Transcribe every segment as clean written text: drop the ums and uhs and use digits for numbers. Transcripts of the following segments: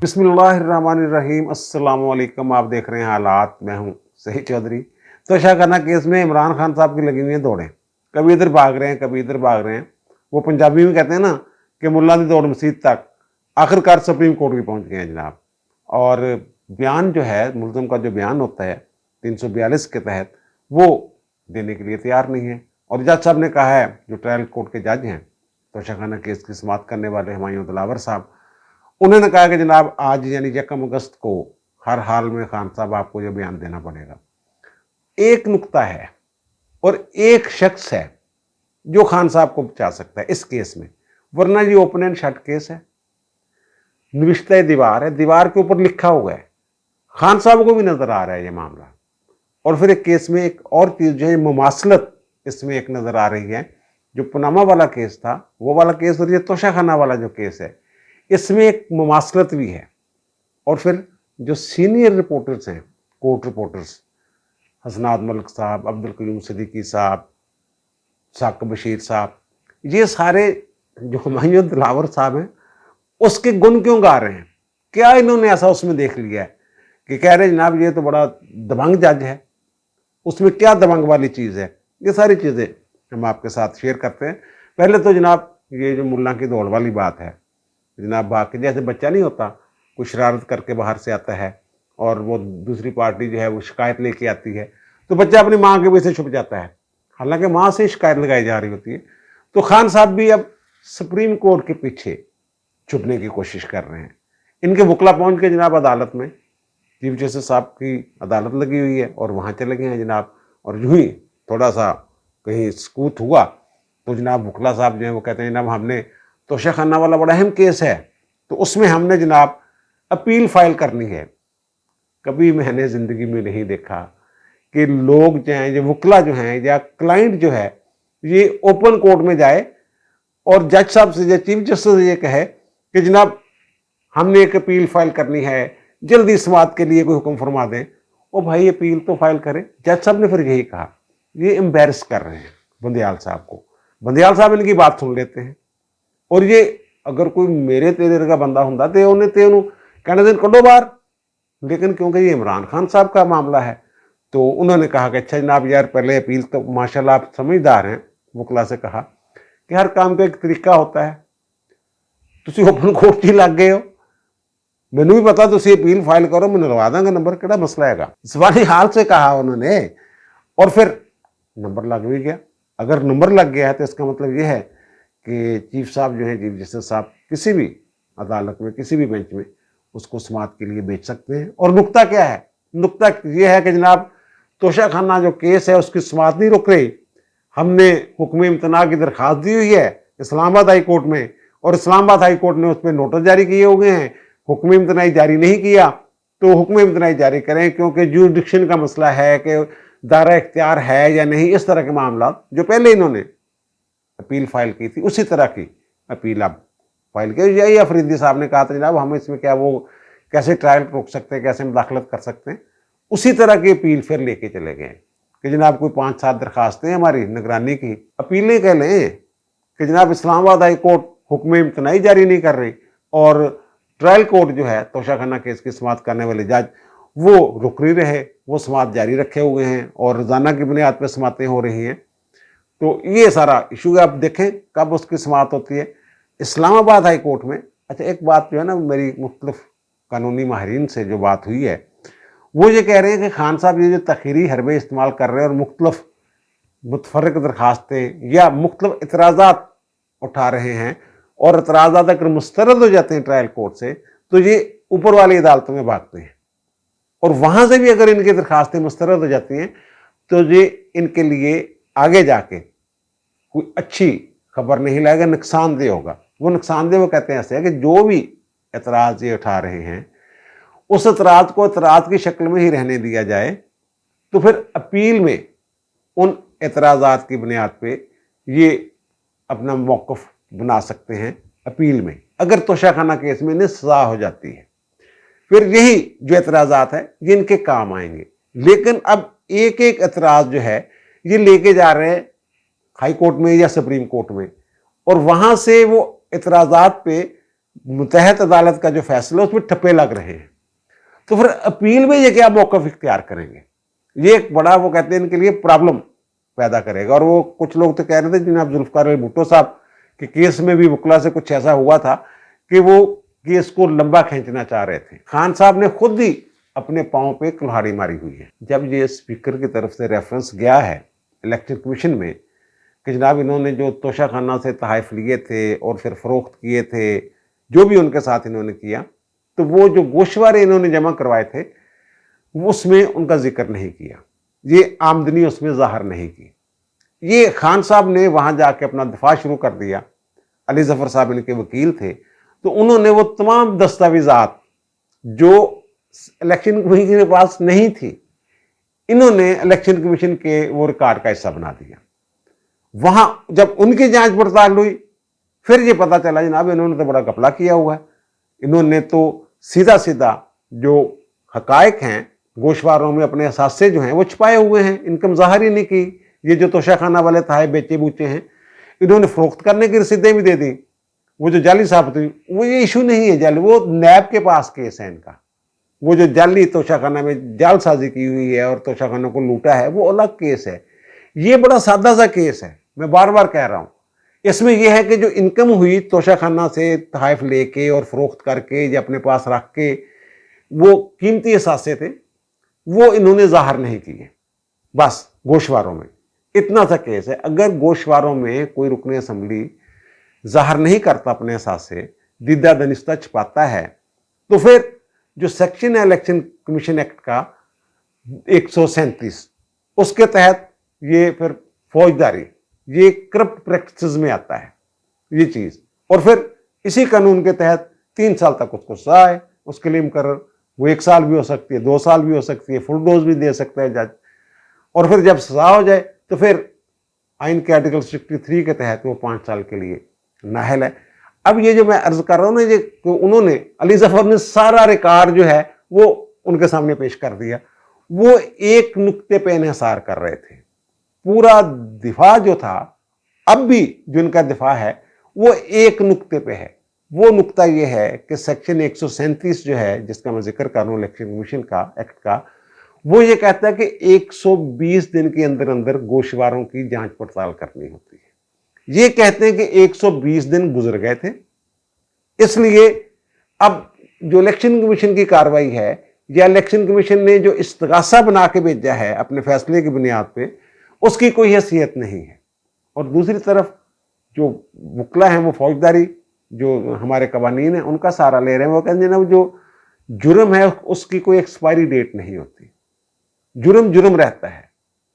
बिस्मिल्लाहिर्रहमानिर्रहीम। अस्सलाम वालेकुम। आप देख रहे हैं हालात, मैं हूं सही चौधरी। तोशा खाना केस में इमरान खान साहब की लगी हुई है दौड़ें, कभी इधर भाग रहे हैं कभी इधर भाग रहे हैं। वो पंजाबी में कहते हैं ना कि मुल्ला दी दौड़ मसीत तक, आखिरकार सुप्रीम कोर्ट भी पहुंच गए हैं जनाब। और बयान जो है मुल्ज़म का, जो बयान होता है 342 के तहत, वो देने के लिए तैयार नहीं है। और जज साहब ने कहा है, जो ट्रायल कोर्ट के जज हैं, तोशा खाना केस की समाअत करने वाले हुमायूं दिलावर साहब, उन्होंने कहा कि जनाब आज यानी 1 अगस्त को हर हाल में खान साहब आपको ये बयान देना पड़ेगा। एक नुक्ता है और एक शख्स है जो खान साहब को बचा सकता है इस केस में, वरना ये ओपन एंड शट केस है। निविश्ता दीवार है, दीवार के ऊपर लिखा हुआ है, खान साहब को भी नजर आ रहा है ये मामला। और फिर एक केस में एक और चीज जो है, मुमासलत इसमें एक नजर आ रही है। जो पनामा वाला केस था वो वाला केस, और ये तोशा खाना वाला जो केस है, इसमें एक मुमासलत भी है। और फिर जो सीनियर रिपोर्टर्स हैं, कोर्ट रिपोर्टर्स, हसनात मलिक साहब, अब्दुल कयूम सिद्दीकी साहब, साकिब बशीर साहब, ये सारे जो हुमायूं दिलावर साहब हैं, उसके गुण क्यों गा रहे हैं? क्या इन्होंने ऐसा उसमें देख लिया है कि कह रहे जनाब ये तो बड़ा दबंग जज है, उसमें क्या दबंग वाली चीज़ है? ये सारी चीज़ें हम आपके साथ शेयर करते हैं। पहले तो जनाब ये जो मुल्ला की दौड़ वाली बात है, जनाब बाकी जैसे बच्चा नहीं होता, कोई शरारत करके बाहर से आता है और वो दूसरी पार्टी जो है वो शिकायत लेके आती है, तो बच्चा अपनी माँ के पीछे छुप जाता है, हालांकि माँ से शिकायत लगाई जा रही होती है। तो खान साहब भी अब सुप्रीम कोर्ट के पीछे छुपने की कोशिश कर रहे हैं। इनके वकला पहुंच के जनाब अदालत में, चीफ जस्टिस साहब की अदालत लगी हुई है, और वहाँ चले गए हैं जनाब। और यूं ही थोड़ा सा कहीं सकूत हुआ तो जनाब वकला साहब जो है वो कहते हैं जनाब हमने तोशा खाना वाला बड़ा अहम केस है, तो उसमें हमने जनाब अपील फाइल करनी है। कभी मैंने ज़िंदगी में नहीं देखा कि लोग जो हैं, ये वकला जो हैं या क्लाइंट जो है, ये ओपन कोर्ट में जाए और जज साहब से या चीफ जस्टिस से ये कहे कि जनाब हमने एक अपील फाइल करनी है, जल्दी समाअत के लिए कोई हुक्म फरमा दें। ओ भाई अपील तो फाइल करें। जज साहब ने फिर यही कहा, ये एम्बेरस कर रहे हैं बंदयाल साहब को। बंदयाल साहब इनकी बात सुन लेते हैं, और ये अगर कोई मेरे तेरे का बंदा होता तो उन्हें कहने दिन कड्डो बाहर, लेकिन क्योंकि ये इमरान खान साहब का मामला है तो उन्होंने कहा कि अच्छा जनाब यार पहले अपील तो, माशाल्लाह आप समझदार हैं, वकला से कहा कि हर काम का एक तरीका होता है, तुसी ओपन कोर्ट ही लग गए हो, मैनू भी पता तुसी अपील फाइल करो, मैं लगा देंगे नंबर, केड़ा मसला है? सवाली हाल से कहा उन्होंने, और फिर नंबर लग भी गया। अगर नंबर लग गया है तो इसका मतलब यह है कि चीफ साहब जो हैं, चीफ जस्टिस साहब, किसी भी अदालत में किसी भी बेंच में उसको समाअत के लिए भेज सकते हैं। और नुक्ता क्या है? नुक्ता यह है कि जनाब तोशा खाना जो केस है उसकी समाअत नहीं रुक रही। हमने हुक्म इम्तना की दरख्वास्त दी हुई है इस्लामाबाद हाई कोर्ट में, और इस्लामाबाद हाई कोर्ट ने उस पर नोटिस जारी किए हुए हैं। हुक्म इम्तनाई जारी नहीं किया तो हुक्म इम्तनाई जारी करें, क्योंकि जुरिडिक्शन का मसला है कि दायरा इख्तियार है या नहीं। इस तरह के मामला जो पहले इन्होंने अपील फाइल की थी, उसी तरह की अपील अब फाइल की। यही अफरीदी साहब ने कहा था जनाब हम इसमें क्या वो कैसे ट्रायल रोक सकते हैं, कैसे मुदाखलत कर सकते हैं, उसी तरह की अपील फिर लेके चले गए कि जनाब कोई 5-7 दरखास्तें हमारी निगरानी की अपीलें कह लें कि जनाब इस्लामाबाद हाई कोर्ट हुक्म इम्तनाई जारी नहीं कर रही, और ट्रायल कोर्ट जो है तोशा खाना केस की समाअत करने वाले जज वो रुक नहीं रहे, वो समाअत जारी रखे हुए हैं और रोजाना की बुनियाद पर समाअतें हो रही हैं। तो ये सारा इशू है। अब देखें कब उसकी समाअत होती है इस्लामाबाद हाई कोर्ट में। अच्छा एक बात जो है ना, मेरी मुख्तलिफ कानूनी माहिरीन से जो बात हुई है, वो ये कह रहे हैं कि खान साहब ये जो तखीरी हरबे इस्तेमाल कर रहे हैं और मुख्तलिफ मुतफरक दरखास्तें या मुख्तलिफ इतराज़ात उठा रहे हैं, और इतराज़ात अगर मुस्तरद हो जाते हैं ट्रायल कोर्ट से, तो ये ऊपर वाली अदालतों में भागते हैं, और वहाँ से भी अगर इनकी दरखास्तें मुस्तरद हो जाती हैं तो ये इनके लिए आगे जाके कोई अच्छी खबर नहीं लाएगा, नुकसानदेह होगा। वो नुकसानदेह वो कहते हैं ऐसे है कि जो भी एतराज़ ये उठा रहे हैं उस एतराज़ को एतराज़ की शक्ल में ही रहने दिया जाए, तो फिर अपील में उन एतराज़ात की बुनियाद पे ये अपना मौक़िफ़ बना सकते हैं अपील में, अगर तोशा खाना केस में इन्हें सज़ा हो जाती है। फिर यही जो एतराज़ात है ये इनके काम आएंगे। लेकिन अब एक एक एतराज़ जो है ये लेके जा रहे हैं हाई कोर्ट में या सुप्रीम कोर्ट में, और वहाँ से वो एतराज़ात पे متحد عدالت کا جو فیصلہ اس میں ٹھپے لگ رہے ہیں، تو پھر اپیل میں یہ کیا موقف اختیار کریں گے؟ یہ ایک بڑا وہ کہتے ہیں ان کے لیے پرابلم پیدا کرے گا. اور وہ کچھ لوگ تو کہہ رہے تھے جناب ذوالفقار علی بھٹو صاحب کے کیس میں بھی وکلا سے کچھ ایسا ہوا تھا کہ وہ کیس کو لمبا کھینچنا چاہ رہے تھے. خان صاحب نے خود ہی اپنے پاؤں پہ کلہاڑی ماری ہوئی ہے. جب یہ اسپیکر کی طرف سے ریفرنس گیا ہے الیکشن کمیشن میں کہ جناب انہوں نے جو توشہ خانہ سے تحائف لیے تھے اور پھر فروخت کیے تھے، جو بھی ان کے ساتھ انہوں نے کیا، تو وہ جو گوشوارے انہوں نے جمع کروائے تھے اس میں ان کا ذکر نہیں کیا، یہ آمدنی اس میں ظاہر نہیں کی. یہ خان صاحب نے وہاں جا کے اپنا دفاع شروع کر دیا. علی ظفر صاحب ان کے وکیل تھے، تو انہوں نے وہ تمام دستاویزات جو الیکشن کمیشن کے پاس نہیں تھی، انہوں نے الیکشن کمیشن کے وہ ریکارڈ کا حصہ بنا دیا. وہاں جب ان کی جانچ پڑتال ہوئی پھر یہ پتا چلا جناب انہوں نے تو بڑا گھپلہ کیا ہوا ہے. انہوں نے تو سیدھا سیدھا جو حقائق ہیں گوشواروں میں اپنے اثاثے جو ہیں وہ چھپائے ہوئے ہیں، انکم ظاہر ہی نہیں کی. یہ جو توشہ خانہ والے تحائف بیچے بوچے ہیں انہوں نے فروخت کرنے کی رسیدیں بھی دے دی. وہ جو جعلی ثابت ہوئی وہ یہ ایشو نہیں ہے جعلی، وہ نیب کے پاس کیس ہے ان کا. وہ جو جعلی توشہ خانہ میں جعل سازی کی ہوئی ہے اور توشہ خانہ کو لوٹا ہے وہ الگ کیس ہے. یہ بڑا سادہ سا کیس ہے، میں بار بار کہہ رہا ہوں. اس میں یہ ہے کہ جو انکم ہوئی توشہ خانہ سے تحائف لے کے اور فروخت کر کے یا اپنے پاس رکھ کے، وہ قیمتی اثاثے تھے وہ انہوں نے ظاہر نہیں کیے. بس گوشواروں میں اتنا سا کیس ہے. اگر گوشواروں میں کوئی رکن اسمبلی ظاہر نہیں کرتا اپنے اثاثے، دیدہ دنستہ چھپاتا ہے، تو پھر جو سیکشن ہے الیکشن کمیشن ایکٹ کا 137 اس کے تحت یہ پھر فوجداری، یہ کرپٹ پریکٹسز میں آتا ہے یہ چیز. اور پھر اسی قانون کے تحت 3 سال تک اس کو سزا ہے اس کے لیے مقرر. وہ 1 سال بھی ہو سکتی ہے، 2 سال بھی ہو سکتی ہے، فل ڈوز بھی دے سکتا ہے جج. اور پھر جب سزا ہو جائے تو پھر آئین کے آرٹیکل 63 کے تحت وہ 5 سال کے لیے نااہل ہے. اب یہ جو میں عرض کر رہا ہوں نا، یہ انہوں نے علی ظفر نے سارا ریکارڈ جو ہے وہ ان کے سامنے پیش کر دیا. وہ ایک نقطے پہ انحصار کر رہے تھے. پورا دفاع جو تھا، اب بھی جو ان کا دفاع ہے وہ ایک نقطے پہ ہے. وہ نقطہ یہ ہے کہ سیکشن 137 جو ہے جس کا میں ذکر کر رہا ہوں الیکشن کمیشن کا ایکٹ کا، وہ یہ کہتا ہے کہ 120 دن کے اندر اندر گوشواروں کی جانچ پڑتال کرنی ہوتی ہے. یہ کہتے ہیں کہ 120 دن گزر گئے تھے، اس لیے اب جو الیکشن کمیشن کی کارروائی ہے یا الیکشن کمیشن نے جو استغاثہ بنا کے بھیجا ہے اپنے فیصلے کی بنیاد پہ، اس کی کوئی حیثیت نہیں ہے. اور دوسری طرف جو وکلا ہیں وہ فوجداری جو ہمارے قوانین ہیں ان کا سہارا لے رہے ہیں. وہ کہتے ہیں نا جو جرم ہے اس کی کوئی ایکسپائری ڈیٹ نہیں ہوتی، جرم جرم رہتا ہے.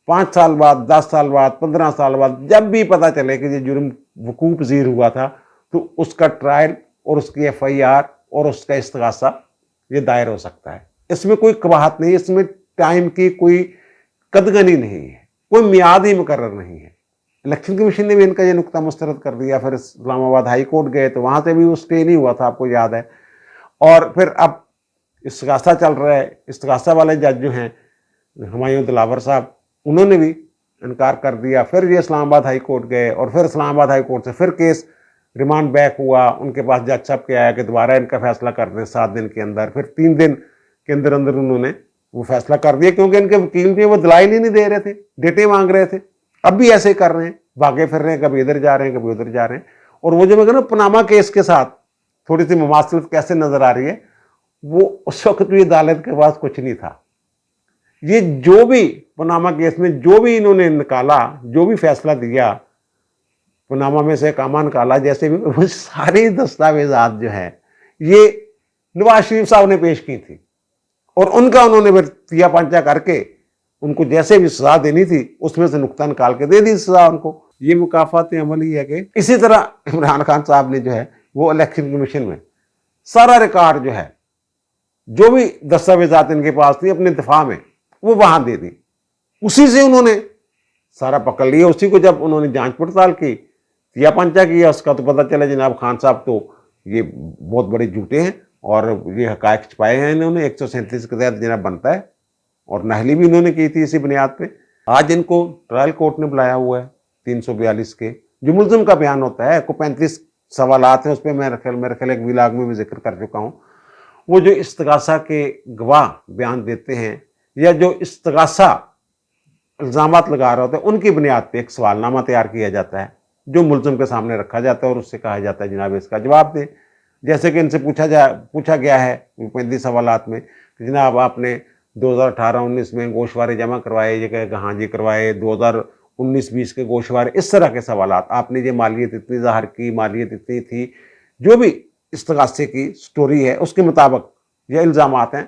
5 سال بعد، 10 سال بعد، 15 سال بعد جب بھی پتا چلے کہ یہ جرم وقوع پذیر ہوا تھا تو اس کا ٹرائل اور اس کی FIR اور اس کا استغاثہ یہ دائر ہو سکتا ہے. اس میں کوئی قباحت نہیں، اس میں ٹائم کی کوئی قدغنی نہیں ہے، کوئی میعاد ہی مقرر نہیں ہے. الیکشن کمیشن نے بھی ان کا یہ نقطہ مسترد کر دیا. پھر اسلام آباد ہائی کورٹ گئے تو وہاں سے بھی وہ سٹے نہیں ہوا تھا، آپ کو یاد ہے. اور پھر اب استغاثہ چل رہا ہے. استغاثہ والے جج جو ہیں ہمایوں دلاور صاحب، انہوں نے بھی انکار کر دیا. پھر یہ اسلام آباد ہائی کورٹ گئے اور پھر اسلام آباد ہائی کورٹ سے پھر کیس ریمانڈ بیک ہوا. ان کے پاس جج صاحب کے آیا کہ دوبارہ ان کا فیصلہ کر دیں 7 دن کے اندر. پھر 3 دن کے اندر اندر انہوں نے وہ فیصلہ کر دیا، کیونکہ ان کے وکیل بھی وہ دلائل ہی نہیں دے رہے تھے، ڈیٹیں مانگ رہے تھے. اب بھی ایسے ہی کر رہے ہیں، بھاگے پھر رہے ہیں، کبھی ادھر جا رہے ہیں کبھی ادھر جا رہے ہیں. اور وہ جو میں کہنا پاناما کیس کے ساتھ تھوڑی سی مماثلت کیسے نظر آ رہی ہے، وہ اس وقت بھی عدالت کے پاس کچھ نہیں تھا. یہ جو بھی پاناما کیس میں جو بھی انہوں نے نکالا، جو بھی فیصلہ دیا، پاناما میں سے کاما نکالا، جیسے بھی وہ ساری دستاویزات جو ہیں یہ نواز شریف صاحب نے پیش کی تھی. اور ان کا انہوں نے پھر تیا پانچا کر کے ان کو جیسے بھی سزا دینی تھی اس میں سے نقطہ نکال کے دے دی سزا ان کو. یہ مکافات عمل ہی ہے. کہ اسی طرح عمران خان صاحب نے جو ہے وہ الیکشن کمیشن میں سارا ریکارڈ جو ہے، جو بھی دستاویزات ان کے پاس تھی اپنے دفاع میں، وہ وہاں دے دی. اسی سے انہوں نے سارا پکڑ لیا. اسی کو جب انہوں نے جانچ پڑتال کی، تیا پانچا کیا، اس کا تو پتہ چلا جناب خان صاحب تو یہ بہت بڑے جھوٹے ہیں اور یہ حقائق چھپائے ہیں انہوں نے. 137 کے تحت جناب بنتا ہے، اور نااہلی بھی انہوں نے کی تھی اسی بنیاد پہ. آج ان کو ٹرائل کورٹ نے بلایا ہوا ہے 342 کے. جو ملزم کا بیان ہوتا ہے کو 35 सवालात हैं उस पर मेरे ख्याल एक व्लॉग में भी जिक्र कर चुका हूँ। वो जो इस्तगासा के गवाह बयान देते हैं या जो इस्तगासा इल्ज़ामात लगा रहे होते हैं, उनकी बुनियाद पे एक सवालनामा तैयार किया जाता है जो मुलज़िम के सामने रखा जाता है और उससे कहा जाता है जनाब इसका जवाब दें। जैसे कि इनसे पूछा गया है 35 सवालात में कि जनाब आपने 2018-19 में गोशवारे जमा करवाए, ये कहेगा हाँ जी करवाए, 2019-20 के गोशवारे, इस तरह के सवालात, आपने ये मालियत इतनी ज़ाहिर की, मालियत इतनी थी, जो भी इस्तगासे की स्टोरी है उसके मुताबिक या इल्ज़ामात हैं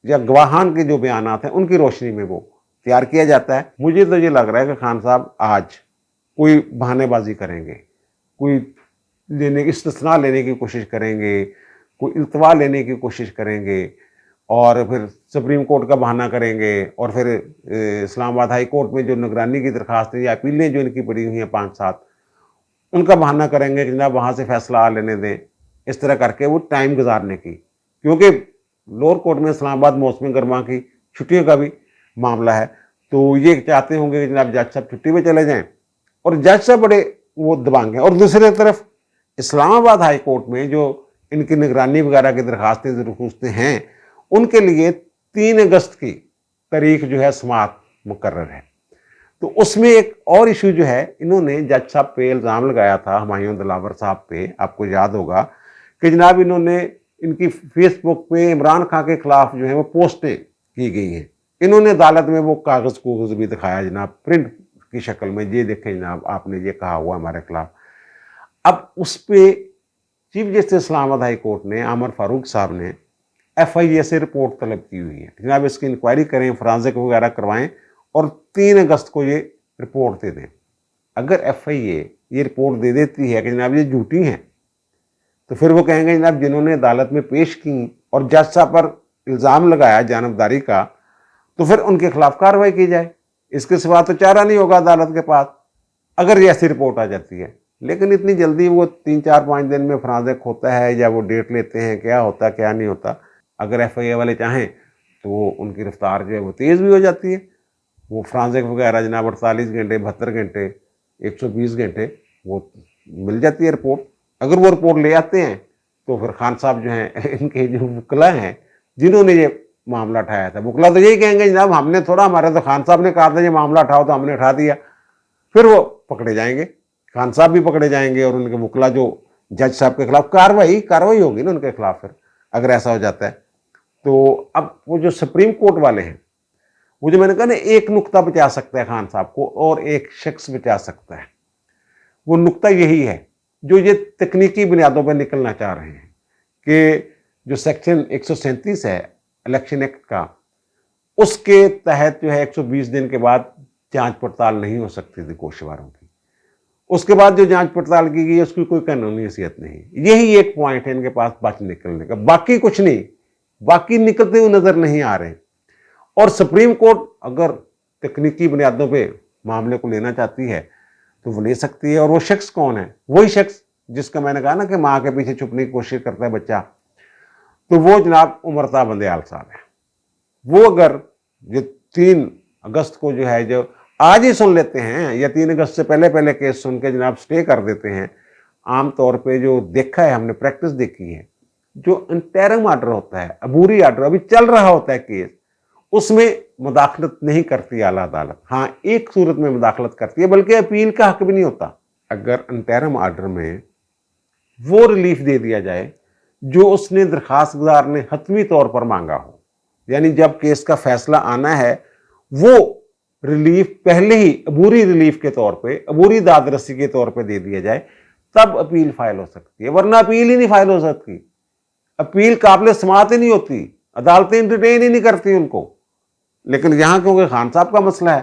या गवाहान के जो बयानात हैं उनकी रोशनी में वो तैयार किया जाता है। मुझे तो ये लग रहा है कि खान साहब आज कोई बहानेबाजी करेंगे, कोई इस्तिस्ना लेने की कोशिश करेंगे, कोई इल्तवा लेने की कोशिश करेंगे और फिर सुप्रीम कोर्ट का बहाना करेंगे और फिर इस्लामाबाद हाई कोर्ट में जो निगरानी की दरखास्तें या अपीलें जो इनकी पड़ी हुई हैं 5-7, उनका बहाना करेंगे कि जनाब वहाँ से फैसला आ लेने दें, इस तरह करके वो टाइम गुजारने की, क्योंकि लोअर कोर्ट में इस्लामाबाद मौसमी गर्मा की छुट्टियों का भी मामला है, तो ये चाहते होंगे कि जनाब जज साहब छुट्टी पे चले जाएं और जज साहब बड़े वो दबांगे। और दूसरी तरफ इस्लामाबाद हाई कोर्ट में जो इनकी निगरानी वगैरह की दरखास्तें दरखुस्तें हैं, उनके लिए 3 अगस्त की तारीख जो है समाअत मुकर्रर है। तो उसमें एक और इशू जो है, इन्होंने जज साहब पे इल्ज़ाम लगाया था, हुमायूं दिलावर साहब पे, आपको याद होगा कि जनाब इन्होंने इनकी फेसबुक पे इमरान खान के खिलाफ जो है वो पोस्टें की गई हैं। इन्होंने अदालत में वो कागज़ भी दिखाया जनाब, प्रिंट की शक्ल में, ये देखें जनाब आपने ये कहा हुआ हमारे खिलाफ। अब उस पर chief justice Islamabad high court ने, आमर फारूक साहब ने FIA से रिपोर्ट तलब की हुई है, जनाब इसकी इंक्वायरी करें, फरांजिक वगैरह करवाएं और 3 अगस्त को ये रिपोर्ट दे दें। अगर FIA ये रिपोर्ट दे देती है कि जनाब ये झूठी हैं, तो फिर वो कहेंगे जनाब जिन्होंने अदालत में पेश की और जज साहब पर इल्ज़ाम लगाया जानबदारी का, तो फिर उनके खिलाफ कार्रवाई की जाए, इसके सिवा तो चारा नहीं होगा अदालत के पास, अगर ये ऐसी रिपोर्ट आ जाती है। लेकिन इतनी जल्दी वो 3-4-5 दिन में फरांजिक होता है या वो डेट लेते हैं, क्या होता क्या नहीं होता। अगर FIA वाले चाहें तो उनकी रफ्तार जो है वो तेज़ भी हो जाती है, वो फरांजिक वगैरह जनाब 48 घंटे, 72 घंटे, 120 घंटे वो मिल जाती है रिपोर्ट। अगर वो रिपोर्ट ले आते हैं तो फिर खान साहब जो हैं, इनके जो वकला हैं जिन्होंने ये मामला उठाया था, वकला तो यही कहेंगे जनाब हमने थोड़ा, हमारे तो खान साहब ने कहा था ये मामला उठाओ तो हमने उठा दिया। फिर वो पकड़े जाएंगे, खान साहब भी पकड़े जाएंगे और उनके वकला जो जज साहब के खिलाफ कार्रवाई होगी ना उनके खिलाफ, फिर अगर ऐसा हो जाता है। तो अब वो जो सुप्रीम कोर्ट वाले हैं, वो जो मैंने कहा ना एक नुक्ता बचा सकता है खान साहब को और एक शख्स बचा सकता है, वो नुक्ता यही है जो ये तकनीकी बुनियादों पर निकलना चाह रहे हैं कि जो सेक्शन 137 है इलेक्शन एक्ट का, उसके तहत जो है 120 दिन के बाद जांच पड़ताल नहीं हो सकती थी गोशवारों की। उसके बाद जो जांच पड़ताल की गई उसकी कोई कानूनी हैसियत नहीं। यही एक पॉइंट है इनके पास बच निकलने का, बाकी कुछ नहीं, बाकी निकलते हुए नजर नहीं आ रहे। और सुप्रीम कोर्ट अगर तकनीकी बुनियादों पे मामले को लेना चाहती है तो वो ले सकती है। और वो शख्स कौन है? वही शख्स जिसका मैंने कहा ना कि माँ के पीछे छुपने की कोशिश करता है बच्चा, तो वो जनाब उमरता बंदयाल साहब है। वो अगर जो 3 अगस्त को जो है, जो आज ही सुन लेते हैं या 3 अगस्त से पहले पहले केस सुन के जनाब स्टे कर देते हैं, आम तौर पे जो देखा है हमने, प्रैक्टिस देखी है, जो इंटरिम आर्डर होता है, अबूरी आर्डर अभी चल रहा होता है केस, उसमें मुदाखलत नहीं करती आला अदालत। हाँ, एक सूरत में मुदाखलत करती है, बल्कि अपील का हक भी नहीं होता। अगर इंटरिम आर्डर में वो रिलीफ दे दिया जाए जो उसने दरखास्त गुजार ने हतमी तौर पर मांगा हो, यानी जब केस का फैसला आना है वो रिलीफ पहले ही अबूरी रिलीफ के तौर पे, अबूरी दादरसी के तौर पे दे दिया जाए, तब अपील फाइल हो सकती है, वरना अपील ही नहीं फाइल हो सकती। अपील काबिल समाअत ही नहीं होती, अदालतें इंटरटेन ही नहीं करती उनको। लेकिन यहाँ क्योंकि खान साहब का मसला है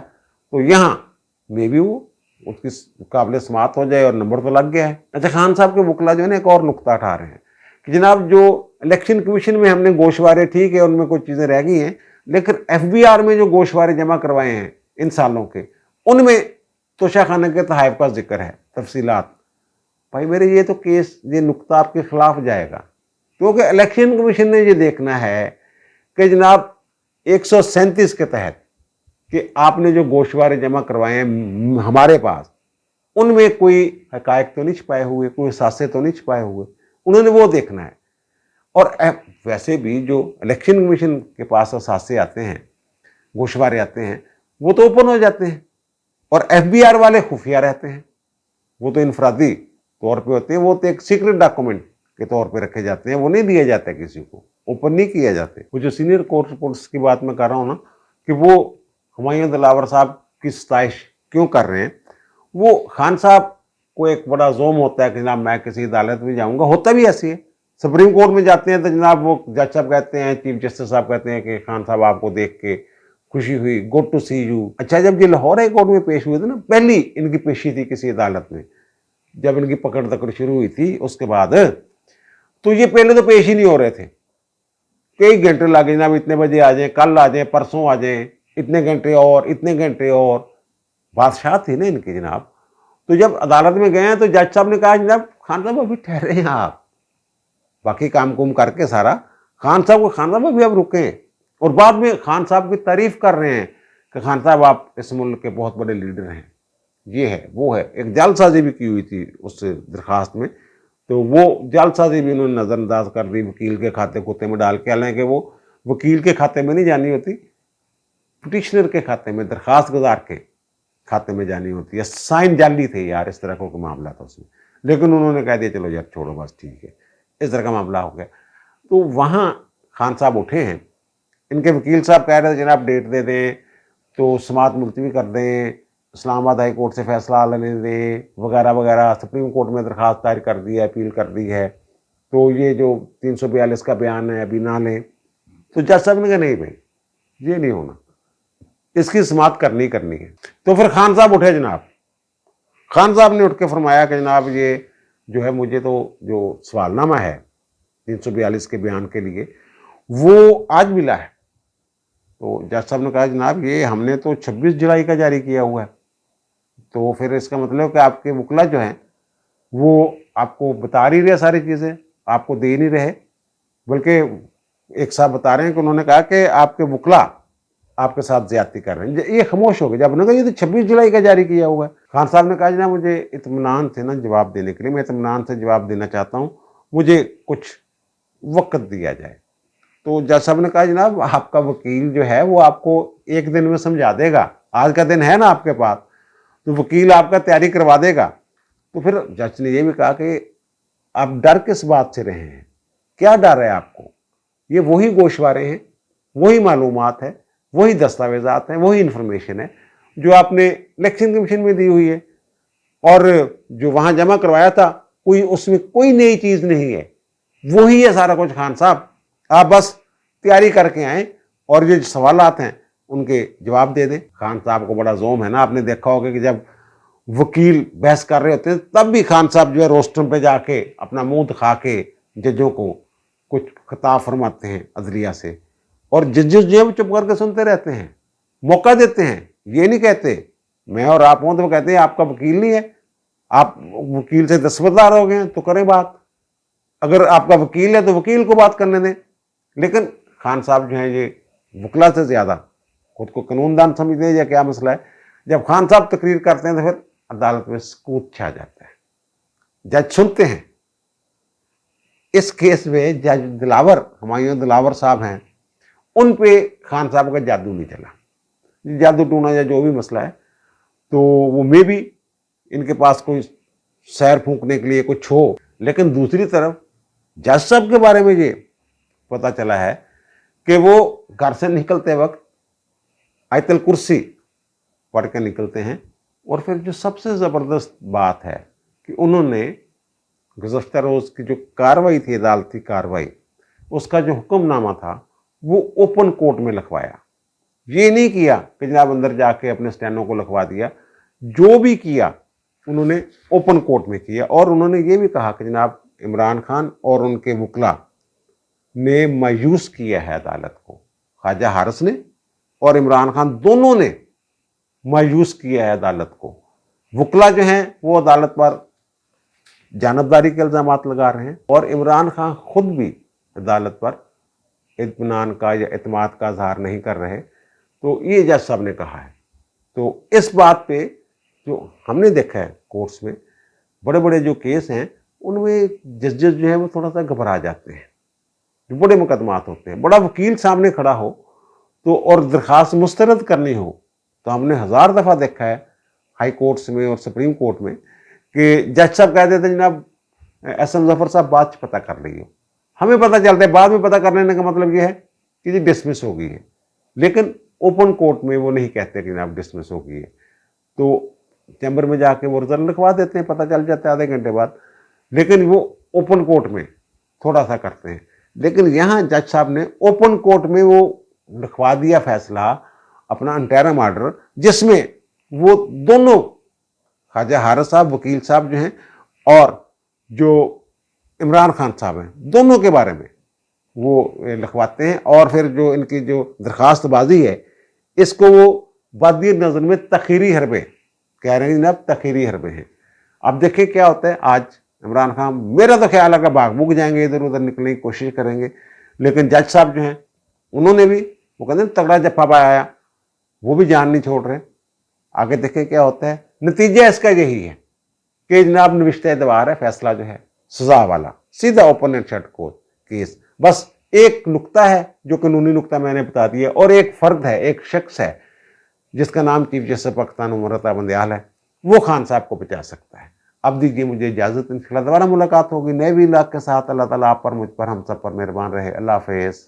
तो यहाँ मे भी वो उसकी काबिल समाअत हो जाए और नंबर तो लग गया है। अच्छा, खान साहब के वकला जो है ना एक और नुकता उठा रहे हैं कि जनाब जो इलेक्शन कमीशन में हमने गोशवारे, ठीक है उनमें कुछ चीज़ें रह गई हैं, लेकिन FBR में जो गोशवारे जमा करवाए हैं इन सालों के, उनमें तोशाखाना के तहफ़ का जिक्र है, तफसीलात। भाई मेरे ये तो केस, ये नुकता आपके खिलाफ जाएगा, क्योंकि इलेक्शन कमीशन ने ये देखना है कि जनाब 137 के तहत कि आपने जो गोशवारे जमा करवाए हैं हमारे पास, उनमें कोई हकायक तो नहीं छिपाए हुए, कोई सासे तो नहीं छिपाए हुए, उन्होंने वो देखना है। और वैसे भी जो इलेक्शन कमीशन के पास सासे आते हैं, गोशवारे आते हैं, वो तो ओपन हो जाते हैं, और एफबीआर वाले खुफिया रहते हैं, वो तो इनफरादी तौर पे होते हैं, वो तो एक सीक्रेट डॉक्यूमेंट के तौर पे रखे जाते हैं, वो नहीं दिए जाते किसी को, ओपन नहीं किए जाते। वो जो सीनियर कोर्ट रिपोर्ट्स की बात मैं कर रहा हूँ ना, कि वो हुमायूं दिलावर साहब की सताइश क्यों कर रहे हैं, वो खान साहब को एक बड़ा जोम होता है कि जनाब मैं किसी अदालत में जाऊंगा, होता भी ऐसी है। सुप्रीम कोर्ट में जाते हैं तो जनाब वो जज साहब कहते हैं, चीफ जस्टिस साहब कहते हैं कि खान साहब आपको देख के खुशी हुई, गुड टू सी यू। अच्छा, जब ये लाहौर हाई कोर्ट में पेश हुए थे ना, पहली इनकी पेशी थी किसी अदालत में, जब इनकी पकड़ दकड़ शुरू हुई थी उसके बाद, तो ये पहले तो पेश ही नहीं हो रहे थे, कई घंटे लगे, जनाब इतने बजे आ जाए, कल आ जाए, परसों आ जाए, इतने घंटे और इतने घंटे और। बादशाह थी ना इनकी जनाब। तो जब अदालत में गए हैं तो जज साहब ने कहा जनाब खान साहब अभी ठहरे हैं आप, बाकी काम कुम करके सारा, खान साहब अभी आप रुके, और बाद में खान साहब की तारीफ कर रहे हैं कि खान साहब आप इस मुल्क के बहुत बड़े लीडर हैं, ये है वो है। एक जालसाजी भी की हुई थी उस दरखास्त में, तो वो जालसाजी भी उन्होंने नज़रअंदाज कर दी, वकील के खाते कुत्ते में डाल के। हालांकि वो वकील के खाते में नहीं जानी होती, पिटिशनर के खाते में, दरखास्त गुजार के खाते में जानी होती है। साइन जाली थे यार, इस तरह का मामला था उसमें, लेकिन उन्होंने कह दिया चलो यार छोड़ो बस ठीक है, इस तरह का मामला हो गया। तो वहाँ खान साहब उठे हैं, इनके वकील साहब कह रहे थे जनाब डेट दे दें तो समाअत मुलतवी कर दें, इस्लामाबाद हाई कोर्ट से फैसला लेने दें, वगैरह वगैरह। सुप्रीम कोर्ट में दरखास्त दायर कर दी है, अपील कर दी है, तो ये जो 342 का बयान है अभी ना लें। तो जज साहब ने कहा नहीं भाई ये नहीं होना, इसकी समाअत करनी है। तो फिर खान साहब उठे जनाब, खान साहब ने उठ के फरमाया कि जनाब ये जो है मुझे तो जो सवालनामा है 342 के बयान के लिए वो आज मिला है। तो जज साहब ने कहा जनाब ये हमने तो 26 जुलाई का जारी किया हुआ है, तो फिर इसका मतलब कि आपके वकला जो हैं वो आपको बता नहीं रहे सारी चीज़ें, आपको दे नहीं रहे, बल्कि एक साहब बता रहे हैं कि उन्होंने कहा कि आपके वकला आपके साथ ज्यादती कर रहे हैं। ये खामोश हो गए। जब उन्होंने कहा ये तो 26 जुलाई का जारी किया हुआ है। खान साहब ने कहा जनाब मुझे इत्मीनान से ना जवाब देने के लिए, मैं इत्मीनान से जवाब देना चाहता हूँ, मुझे कुछ वक्त दिया जाए। तो जज साहब ने कहा जनाब आपका वकील जो है वो आपको एक दिन में समझा देगा, आज का दिन है ना आपके पास, तो वकील आपका तैयारी करवा देगा। तो फिर जज ने ये भी कहा कि आप डर किस बात से रहे हैं, क्या डर है आपको, ये वही गोशवारे हैं, वही मालूमात है, वही दस्तावेजात हैं, वही इंफॉर्मेशन है जो आपने इलेक्शन कमीशन में दी हुई है, और जो वहां जमा करवाया था कोई उसमें कोई नई चीज नहीं है, वही है सारा कुछ। खान साहब आप बस तैयारी करके आए और ये सवालात हैं उनके जवाब दे दें। खान साहब को बड़ा जोम है ना, आपने देखा होगा कि जब वकील बहस कर रहे होते हैं तब भी खान साहब जो है रोस्टम पे जाके अपना मुंह दिखा के जजों को कुछ खिताब फरमाते हैं अदलिया से, और जजेस जो है वो चुप करके सुनते रहते हैं, मौका देते हैं। ये नहीं कहते मैं और आप हों तो वो कहते हैं आपका वकील नहीं है, आप वकील से दस्तबरदार हो गए तो करें बात, अगर आपका वकील है तो वकील को बात करने दें। लेकिन खान साहब जो हैं ये वकला से ज़्यादा खुद को कानूनदान समझते हैं या क्या मसला है। जब खान साहब तकरीर करते हैं तो फिर अदालत में सकूत छा जाता है, जज सुनते हैं। इस केस में जज दिलावर, हुमायूं दिलावर साहब हैं, उन पे खान साहब का जादू नहीं चला, जादू टूना या जो भी मसला है, तो वो मे भी इनके पास कोई सैर फूंकने के लिए कुछ हो। लेकिन दूसरी तरफ जज साहब के बारे में ये पता चला है कि वो घर से निकलते वक्त आयतल कुर्सी पढ़ के निकलते हैं, और फिर जो सबसे ज़बरदस्त बात है कि उन्होंने गुज़श्ता रोज़ की जो कार्रवाई थी, अदालती कार्रवाई, उसका जो हुक्मनामा था वो ओपन कोर्ट में लिखवाया। ये नहीं किया कि जनाब अंदर जाके अपने स्टैनों को लिखवा दिया, जो भी किया उन्होंने ओपन कोर्ट में किया। और उन्होंने ये भी कहा कि जनाब इमरान खान और उनके वकला ने मायूस किया है अदालत को, ख्वाजा हारिस ने और इमरान खान दोनों ने मायूस किया है अदालत को। वकला जो हैं वो अदालत पर जानबदारी के इल्ज़ाम लगा रहे हैं, और इमरान खान खुद भी अदालत पर इत्मीनान का या एतमाद का इजहार नहीं कर रहे। तो ये जज साहब ने कहा है। तो इस बात पे जो हमने देखा है कोर्ट्स में बड़े बड़े जो केस हैं उनमें जजेस जो है वो थोड़ा सा घबरा जाते हैं। जो बड़े मुकदमात होते हैं, बड़ा वकील सामने खड़ा हो तो और दरखास्त मुस्तरद करनी हो तो हमने 1000 दफ़ा देखा है हाई कोर्ट्स में और सुप्रीम कोर्ट में कि जज साहब कह देते जनाब एस.एम. मुजफ्फर साहब बात पता कर ली हो। हमें पता चलता है, बाद में पता कर लेने का मतलब ये है कि ये डिसमिस हो गई है, लेकिन ओपन कोर्ट में वो नहीं कहते कि जनाब डिसमिस हो गई है। तो चैम्बर में जाके वो रिजल्ट लिखवा देते हैं, पता चल जाता है आधे घंटे बाद, लेकिन वो ओपन कोर्ट में थोड़ा सा करते हैं। लेकिन यहाँ जज साहब ने ओपन कोर्ट में वो लिखवा दिया फैसला, अपना इंटरिम ऑर्डर, जिसमें वो दोनों ख्वाजा हारिस साहब वकील साहब जो हैं और जो इमरान खान साहब हैं, दोनों के बारे में वो लिखवाते हैं। और फिर जो इनकी जो दरखास्तबाजी है इसको वो वादी नज़र में तखीरी हरबे कह रहे हैं, जनाब तखीरी हरबे हैं। अब देखिए क्या होता है। आज इमरान खान, मेरा तो ख्याल है कि भाग भूग जाएंगे, इधर उधर निकलने की कोशिश करेंगे, लेकिन जज साहब जो हैं उन्होंने भी, वो कहते हैं तगड़ा जफ्फा पाया, वो भी जान नहीं छोड़ रहे। आगे देखिए क्या होता है। नतीजा इसका यही है कि जनाब नविश्ते एतबार है फैसला जो है सजा वाला, सीधा open and shut court case. बस एक नुक्ता है जो कानूनी नुक्ता मैंने बता दिया, और एक फर्द है, एक शख्स है जिसका नाम चीफ जस्टिस पाकिस्तान उमर अता बंदयाल है, वो खान साहब को बचा सकता है। अब दीजिए मुझे इजाज़त, इंशाअल्लाह दोबारा मुलाकात होगी नए व्लॉग के साथ। अल्लाह ताला आप पर, मुझ पर, हम सब पर मेहरबान रहे। अल्लाह हाफ़िज़।